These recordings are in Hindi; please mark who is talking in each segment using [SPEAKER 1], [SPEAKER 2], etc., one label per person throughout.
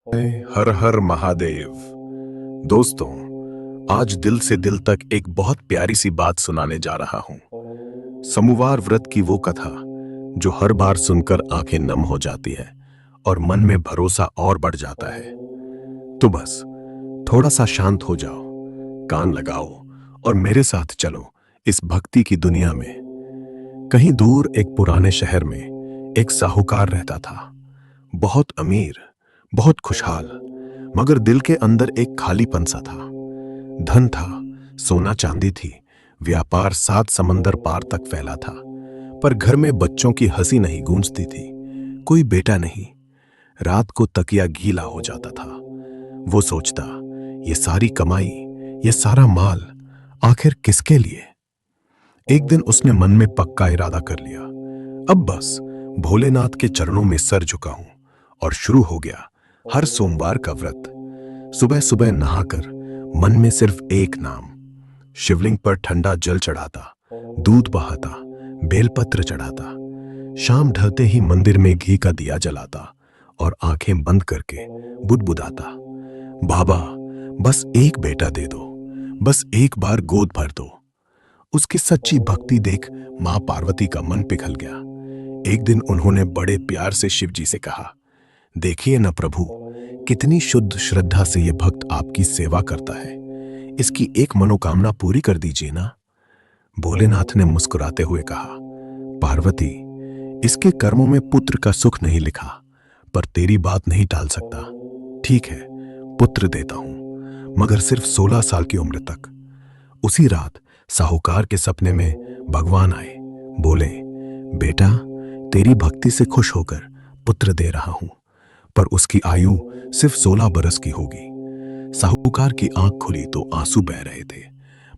[SPEAKER 1] हर हर महादेव। दोस्तों, आज दिल से दिल तक एक बहुत प्यारी सी बात सुनाने जा रहा हूं। समूवार व्रत की वो कथा जो हर बार सुनकर आंखें नम हो जाती है और मन में भरोसा और बढ़ जाता है। तो बस थोड़ा सा शांत हो जाओ, कान लगाओ और मेरे साथ चलो इस भक्ति की दुनिया में। कहीं दूर एक पुराने शहर में एक साहूकार रहता था। बहुत अमीर, बहुत खुशहाल, मगर दिल के अंदर एक खालीपन सा था। धन था, सोना चांदी थी, व्यापार 7 समंदर पार तक फैला था, पर घर में बच्चों की हंसी नहीं गूंजती थी। कोई बेटा नहीं। रात को तकिया गीला हो जाता था। वो सोचता, ये सारी कमाई, ये सारा माल आखिर किसके लिए? एक दिन उसने मन में पक्का इरादा कर लिया, अब बस भोलेनाथ के चरणों में सर झुकाऊं। और शुरू हो गया हर सोमवार का व्रत। सुबह सुबह नहाकर मन में सिर्फ एक नाम, शिवलिंग पर ठंडा जल चढ़ाता, दूध बहाता, बेलपत्र चढ़ाता। शाम ढलते ही मंदिर में घी का दिया जलाता और आंखें बंद करके बुदबुदाता, बाबा बस एक बेटा दे दो, बस एक बार गोद भर दो। उसकी सच्ची भक्ति देख मां पार्वती का मन पिघल गया। एक दिन उन्होंने बड़े प्यार से शिव जी से कहा, देखिए न प्रभु, कितनी शुद्ध श्रद्धा से यह भक्त आपकी सेवा करता है। इसकी एक मनोकामना पूरी कर दीजिए ना। भोलेनाथ ने मुस्कुराते हुए कहा, पार्वती, इसके कर्मों में पुत्र का सुख नहीं लिखा, पर तेरी बात नहीं टाल सकता। ठीक है, पुत्र देता हूं, मगर सिर्फ 16 साल की उम्र तक। उसी रात साहूकार के सपने में भगवान आए। बोले, बेटा, तेरी भक्ति से खुश होकर पुत्र दे रहा हूं, पर उसकी आयु सिर्फ 16 बरस की होगी। साहूकार की आंख खुली तो आंसू बह रहे थे,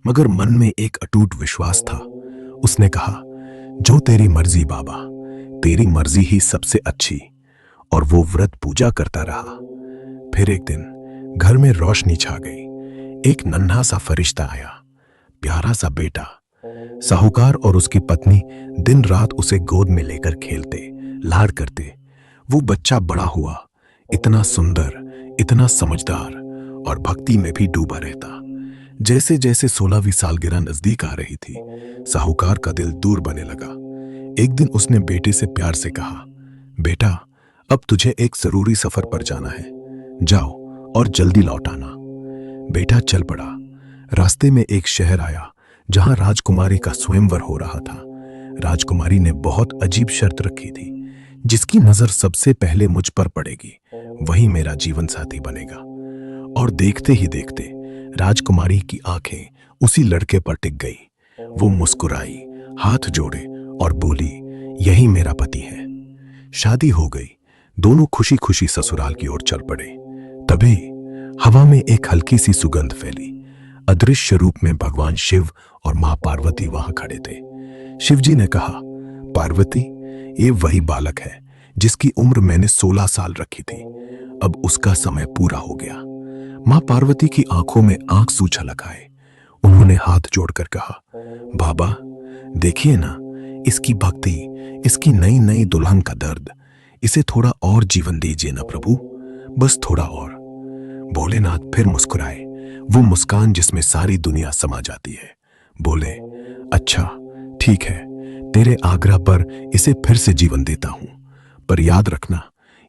[SPEAKER 1] मगर मन में एक अटूट विश्वास था। उसने कहा, जो तेरी मर्जी बाबा, तेरी मर्जी ही सबसे अच्छी। और वो व्रत पूजा करता रहा। फिर एक दिन घर में रोशनी छा गई। एक नन्हा सा फरिश्ता आया, प्यारा सा बेटा। साहूकार और उसकी पत्नी दिन रात उसे गोद में लेकर खेलते, लाड करते। वो बच्चा बड़ा हुआ, इतना सुंदर, इतना समझदार और भक्ति में भी डूबा रहता। जैसे जैसे 16वीं सालगिरह नजदीक आ रही थी, साहूकार का दिल दूर बने लगा। एक दिन उसने बेटे से प्यार से कहा, बेटा, अब तुझे एक जरूरी सफर पर जाना है, जाओ और जल्दी लौट आना। बेटा चल पड़ा। रास्ते में एक शहर आया जहां राजकुमारी का स्वयंवर हो रहा था। राजकुमारी ने बहुत अजीब शर्त रखी थी, जिसकी नजर सबसे पहले मुझ पर पड़ेगी वही मेरा जीवन साथी बनेगा। और देखते ही देखते राजकुमारी की आंखें उसी लड़के पर टिक गई। वो मुस्कुराई, हाथ जोड़े और बोली, यही मेरा पति है। शादी हो गई। दोनों खुशी खुशी ससुराल की ओर चल पड़े। तभी हवा में एक हल्की सी सुगंध फैली। अदृश्य रूप में भगवान शिव और मां पार्वती वहां खड़े थे। शिव जी ने कहा, पार्वती, ये वही बालक है जिसकी उम्र मैंने 16 साल रखी थी। अब उसका समय पूरा हो गया। मां पार्वती की आंखों में आंसू छलक आए। उन्होंने हाथ जोड़कर कहा, बाबा, देखिए ना, इसकी भक्ति, इसकी नई नई दुल्हन का दर्द, इसे थोड़ा और जीवन दीजिए ना प्रभु, बस थोड़ा और। भोलेनाथ फिर मुस्कुराए, वो मुस्कान जिसमें सारी दुनिया समा जाती है। बोले, अच्छा ठीक है, तेरे आग्रह पर इसे फिर से जीवन देता हूं, पर याद रखना,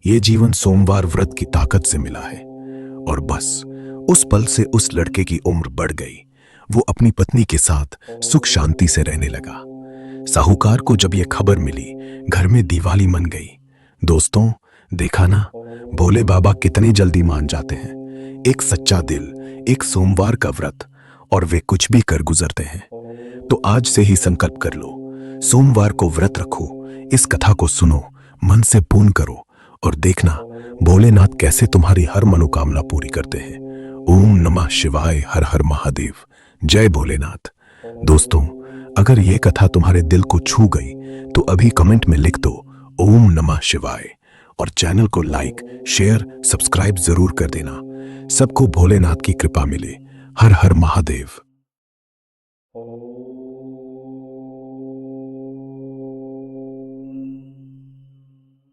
[SPEAKER 1] ये जीवन सोमवार व्रत की ताकत से मिला है। और बस उस पल से उस लड़के की उम्र बढ़ गई। वो अपनी पत्नी के साथ सुख शांति से रहने लगा। साहूकार को जब यह खबर मिली, घर में दिवाली मन गई। दोस्तों, देखा ना, भोले बाबा कितने जल्दी मान जाते हैं। एक सच्चा दिल, एक सोमवार का व्रत, और वे कुछ भी कर गुजरते हैं। तो आज से ही संकल्प कर लो, सोमवार को व्रत रखो, इस कथा को सुनो, मन से पूर्ण करो और देखना भोलेनाथ कैसे तुम्हारी हर मनोकामना पूरी करते हैं। ओम नमः शिवाय, हर हर महादेव, जय भोलेनाथ। दोस्तों, अगर यह कथा तुम्हारे दिल को छू गई तो अभी कमेंट में लिख दो ओम नमः शिवाय, और चैनल को लाइक, शेयर, सब्सक्राइब जरूर कर देना। सबको भोलेनाथ की कृपा मिले। हर हर महादेव।